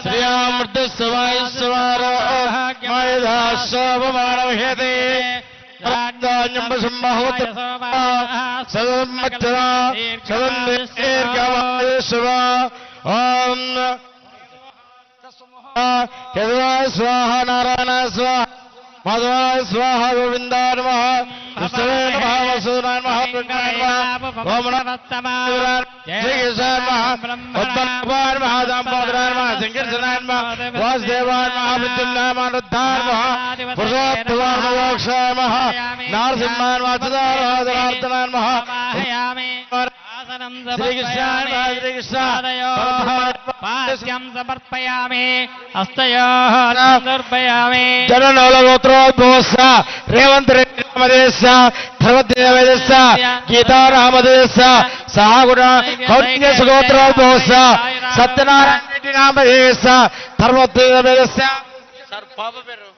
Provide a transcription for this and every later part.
శ్రీయామృతస్వాయిస్వారోహ్యతే స్వాహ నారాయణ స్వాహ మాధవాయ స్వాహ గోవిందాయ నమః విష్ణువే నమః వసుదేవాయ నమః దుర్గాయ నమః ఓంనమః శ్రీకృష్ణాయ నమః పద్మనాభాయ నమః దామోదరాయ నమః శంకర్షణాయ నమః వాసుదేవాయ నమః మృత్యుంజయాయ నమః రుద్రాయ నమః పురుషోత్తమాయ మోక్షాయ నమః నారసింహాయ నమః అచ్యుతాయ నమః శ్రీకృష్ణాయ నమః శ్రీకృష్ణాయ సమర్పయామి హస్తయోః సమర్పయామి జననోలగోత్రోద్భవస్య రేవంత్ రెడ్డి నామధేయస్య ధర్మదేవస్య గీతారామధేయస్య సహగుణ కౌన్యస్ గోత్రోద్భవస్య సత్యనారాయణ రెడ్డి నామధేయస్య ధర్మదేవస్య సర్ పాప పేరు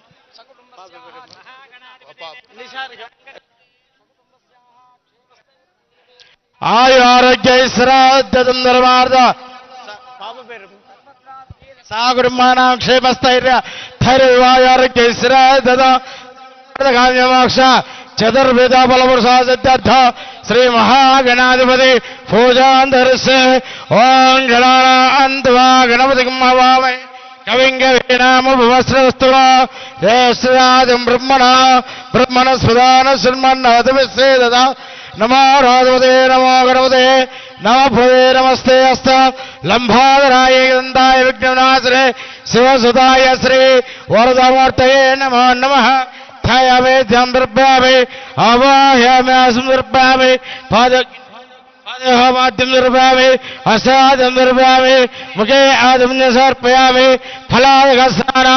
ఆయు ఆరోగ్య ఐశ్వర్యం ధర్మార్థ పాప పేరు సాగురుమానాం క్షేమస్థైర్య ధైర్య వివాహారోగ్య శ్రీమోక్ష చతుర్వేద బలపురుషార్థ శ్రీ మహాగణాధిపతి పూజాంతరస్య ఓం గణానాన్వా గణపతి హవామహే కవిం కవీనాముపమస్రవస్తునా జ్యేష్ఠరాజం బ్రహ్మణ స్వదాన శృణ్మన్నవతివిశ్వేదత నమో రాధవతే నమో గణపతే నమః నమస్తే హస్త లంబాధరాయ దంతాయ విఘ్నవినాశనే శివసుతాయ శ్రీ వరదమూర్తయే నమో నమః ధ్యాయామి ధ్యానం దర్భయామి ఆవాహయామి ఆసం దర్భయామి పాదమాద్యం దర్భయామి హస్తాద్యం దర్భయామి ముఖే ఆదిమ్య సమర్పయామి ఫలాదఘస్నాన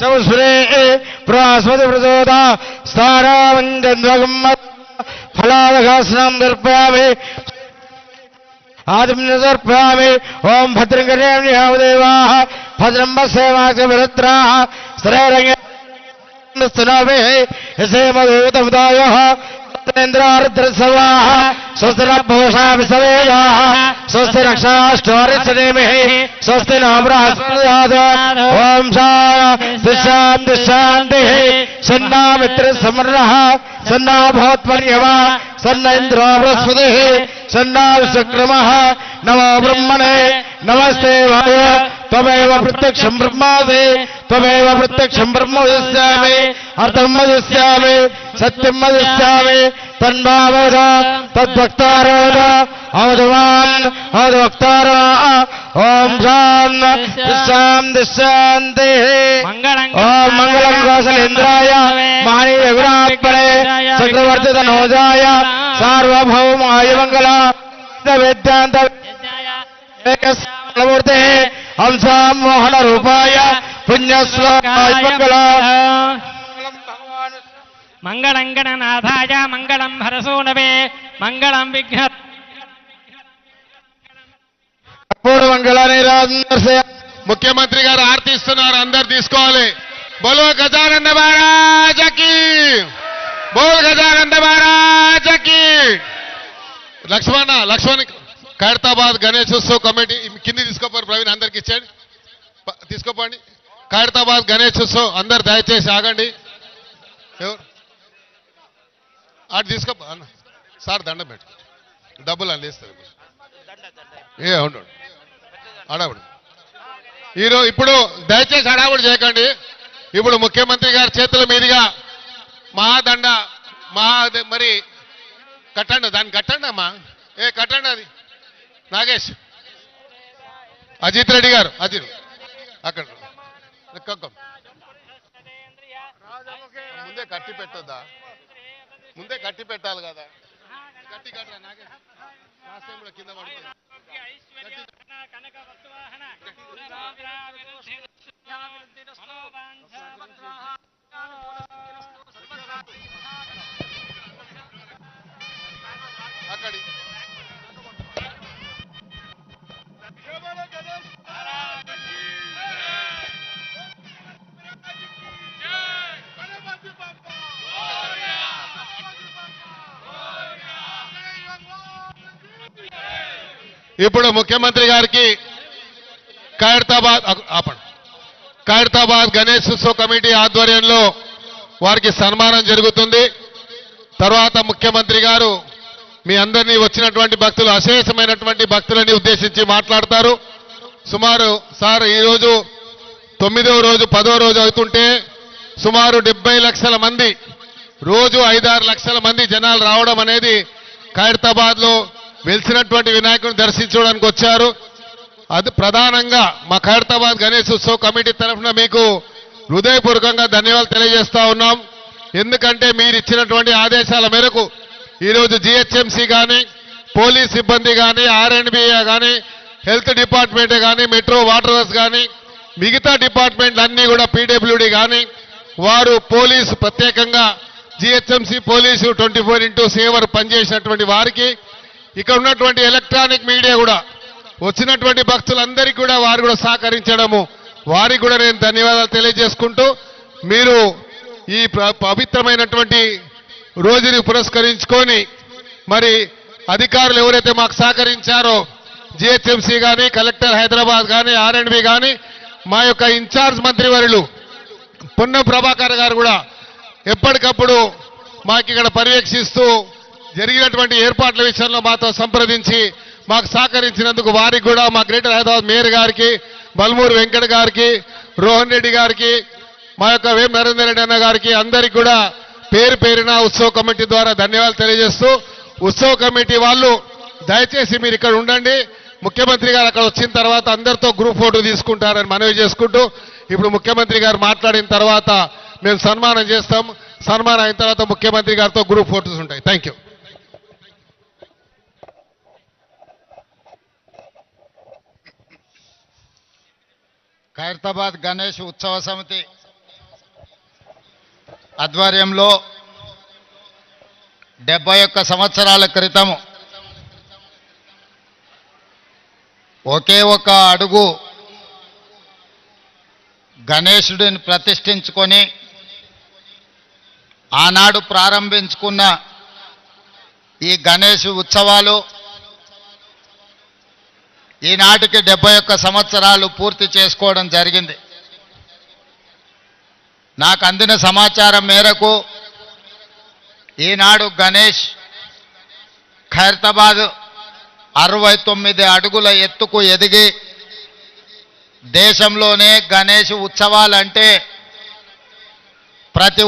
చౌస్రే ప్రాస్మతి ప్రచోద స్థారామంజద్వగం ఫలాదఘాసనం దర్పయామి ఆదిమ్య దర్పయామి ఓం భద్రం కర్యామ్యదేవాః భద్రం పశ్యేమాక్ష విరుద్రాః శ్రేరంగస్తునాభిః యసేమదూతముదాయః ఇంద్రారుద్రసవాః స్వస్తిరభూషా విసవేదాః స్వస్తి రక్షాష్టోరిచ్చనేమిః స్వస్తి నో బృహస్పతిర్దధాతు ఓం శాంతి శాంతి శాంతిః సన్నా మిత్రసమర్ణః సన్నా భవత్పర్యవా సన్న ఇంద్రో బృహస్పతిః సన్నా విశ్వక్రమః నమో బ్రహ్మణే నమస్తే వాయ త్వమేవ ప్రత్యక్షం బ్రహ్మాసి త్వమేవ ప్రత్యక్షం బ్రహ్మ వదిష్యామి అర్థం వదిష్యామి సత్యం వదిష్యామి తన్మావద తద్భక్తారోద అవధవాన్ అవధవక్తారో ఓం శాంతి శాంతి ఓం మంగళం కౌసలేంద్రాయ మహనీయ విరాత్మనే చక్రవర్తి తనోజాయ సార్వభౌమాయ మంగళ వేదాంత మూర్తి హంసాం మోహన రూపాయ పుణ్యశ్లోకాయ మంగళ మంగళం గణనాథాయ మంగళం హరసూనవే మంగళం విఘ్న ముఖ్యమంత్రి గారు ఆర్తిస్తున్నారు, అందరు తీసుకోవాలి. బోలో గజానంద మహారాజకి, బోల్ గజానంద మహారాజకి. లక్ష్మణ్ ఖైరతాబాద్ గణేశోత్సవ కమిటీ కింది తీసుకోపోరు. ప్రవీణ్ అందరికి ఇచ్చాడు, తీసుకోపోండి. ఖైరతాబాద్ గణేశోత్సవ్ అందరు దయచేసి ఆగండి. ఎవరు అటు తీసుకోపో అన్న సార్, దండం పెట్టు, డబ్బులు అని ఇస్తారు. ఉండు అడవుడు ఈరోజు ఇప్పుడు దయచేసి అడావుడు చేయకండి. ఇప్పుడు ముఖ్యమంత్రి గారి చేతుల మీదుగా మహాదండ మరి కట్టండి, దాన్ని కట్టండి అమ్మా. కట్టండి అది. నాగేష్, అజిత్ రెడ్డి గారు, అజిత్ అక్కడ ముందే కట్టి పెట్టొద్దా? ముందే కట్టి పెట్టాలి కదా. కట్టి కట్టరా నాగేష్, కూడా కింద పడుతుంది. అక్కడి ఇప్పుడు ముఖ్యమంత్రి గారికి ఖైరతాబాద్ గణేష్ ఉత్సవ కమిటీ ఆధ్వర్యంలో వారికి సన్మానం జరుగుతుంది. తర్వాత ముఖ్యమంత్రి గారు మీ అందరినీ వచ్చినటువంటి భక్తులు అశేషమైనటువంటి భక్తులని ఉద్దేశించి మాట్లాడతారు. సుమారు సార్ ఈరోజు 9వ రోజు 10వ రోజు అవుతుంటే సుమారు 70 లక్షల మంది రోజు 5-6 లక్షల మంది జనాలు రావడం అనేది ఖైరతాబాద్ లో వెలిసినటువంటి వినాయకుడిని దర్శించడానికి వచ్చారు. అది ప్రధానంగా మా ఖైరతాబాద్ గణేష్ ఉత్సవ్ కమిటీ తరఫున మీకు హృదయపూర్వకంగా ధన్యవాదాలు తెలియజేస్తా ఉన్నాం. ఎందుకంటే మీరు ఇచ్చినటువంటి ఆదేశాల మేరకు ఈరోజు జిహెచ్ఎంసీ కానీ పోలీస్ సిబ్బంది కానీ ఆర్ఎండ్బి కానీ హెల్త్ డిపార్ట్మెంట్ కానీ మెట్రో వాటర్ వర్క్స్ కానీ మిగతా డిపార్ట్మెంట్లు అన్నీ కూడా పీడబ్ల్యూడి కానీ వారు పోలీసు ప్రత్యేకంగా జిహెచ్ఎంసీ పోలీసు 24/7 పనిచేసినటువంటి వారికి ఇక్కడ ఉన్నటువంటి ఎలక్ట్రానిక్ మీడియా కూడా వచ్చినటువంటి భక్తులందరికీ కూడా వారు కూడా సహకరించడము వారికి కూడా నేను ధన్యవాదాలు తెలియజేసుకుంటూ మీరు ఈ పవిత్రమైనటువంటి రోజుని పురస్కరించుకొని మరి అధికారులు ఎవరైతే మాకు సహకరించారో జిహెచ్ఎంసీ కానీ కలెక్టర్ హైదరాబాద్ కానీ ఆర్ఎండ్బి కానీ మా యొక్క ఇన్ఛార్జ్ మంత్రివర్యులు పొన్నం ప్రభాకర్ గారు కూడా ఎప్పటికప్పుడు మాకు ఇక్కడ పర్యవేక్షిస్తూ జరిగినటువంటి ఏర్పాట్ల విషయంలో మాతో సంప్రదించి మాకు సహకరించినందుకు వారికి కూడా మా గ్రేటర్ హైదరాబాద్ మేయర్ గారికి బల్మూరు వెంకట గారికి రోహన్ రెడ్డి గారికి మా యొక్క వేం నరేందర్ రెడ్డి అన్న గారికి అందరికీ కూడా పేరు పేరున ఉత్సవ కమిటీ ద్వారా ధన్యవాదాలు తెలియజేస్తూ ఉత్సవ కమిటీ వాళ్ళు దయచేసి మీరు ఇక్కడ ఉండండి. ముఖ్యమంత్రి గారు అక్కడ వచ్చిన తర్వాత అందరితో గ్రూప్ ఫోటో తీసుకుంటారని మనవి చేసుకుంటూ ఇప్పుడు ముఖ్యమంత్రి గారు మాట్లాడిన తర్వాత మేము సన్మానం చేస్తాం. సన్మానం అయిన తర్వాత ముఖ్యమంత్రి గారితో గ్రూప్ ఫోటోస్ ఉంటాయి. Thank you. ఖైరతాబాద్ గణేష్ ఉత్సవ సమితి ఆధ్వర్యంలో 71 సంవత్సరాల క్రితం ఒకే ఒక అడుగు గణేశుడిని ప్రతిష్ఠించుకొని ఆనాడు ప్రారంభించుకున్న ఈ గణేష్ ఉత్సవాలు ఈనాటికి 71 సంవత్సరాలు పూర్తి చేసుకోవడం జరిగింది. నాకు అందిన సమాచారం మేరకు ఈనాడు గణేష్ ఖైరతాబాద్ 69 అడుగుల ఎత్తుకు ఎదిగి దేశంలోనే గణేష్ ఉత్సవాలంటే ప్రతి